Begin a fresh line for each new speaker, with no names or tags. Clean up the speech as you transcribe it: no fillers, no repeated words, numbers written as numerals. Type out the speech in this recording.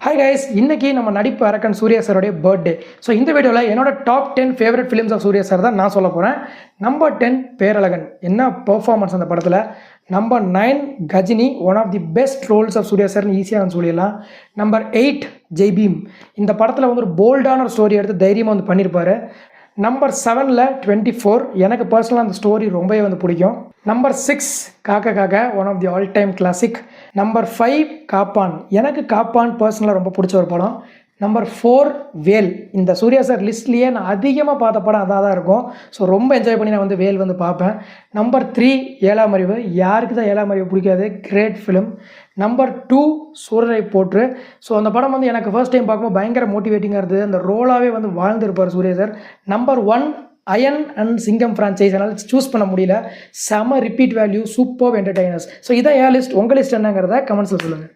Hi guys, இன்னைக்கு நம்ம நடிப்பு அரக்கன் சூர்யா சாரோடைய பர்த்டே. ஸோ இந்த வீடியோவில் என்னோட top 10 favourite films of Suriya sir தான் நான் சொல்ல போகிறேன். நம்பர் 10 பேரழகன், என்ன பெர்ஃபார்மன்ஸ் அந்த படத்தில். Number 9 Ghajini, one of the best roles of Suriya சார்னு ஈஸியாக சொல்லிடலாம். நம்பர் 8 ஜெய்பீம், இந்த படத்தில் வந்து ஒரு போல்டான ஒரு ஸ்டோரி எடுத்து தைரியமாக வந்து பண்ணியிருப்பார். நம்பர் 7ல் 24, எனக்கு பர்சனலாக அந்த ஸ்டோரி ரொம்பவே வந்து பிடிக்கும். Number 6 Kaakha Kaakha, one of the all time classic. Number 5 Kaappaan, எனக்கு காப்பான் பர்சனலாக ரொம்ப பிடிச்ச ஒரு படம். நம்பர் 4 வேல், இந்த சூர்யா சார் லிஸ்ட்லேயே நான் அதிகமாக பார்த்த படம் அதாக தான் இருக்கும். ஸோ ரொம்ப என்ஜாய் பண்ணி நான் வந்து வேல் வந்து பார்ப்பேன். நம்பர் 3 ஏழாம் அறிவு, யாருக்கு தான் ஏழாம் அறிவு பிடிக்காது, கிரேட் ஃபிலிம். நம்பர் 2 சூரரை போற்று. ஸோ அந்த படம் வந்து எனக்கு ஃபர்ஸ்ட் டைம் பார்க்கும்போது பயங்கர மோட்டிவேட்டிங்காக இருந்தது. அந்த ரோலாகவே வந்து வாழ்ந்துருப்பார் Suriya sir. Number 1 Ayan and Singam franchise, அதனால் சூஸ் பண்ண முடியல. செம repeat value, super entertainers. So இதான் என் லிஸ்ட். உங்கள் லிஸ்ட் என்னங்கிறத கமெண்ட்ஸில் சொல்லுங்கள்.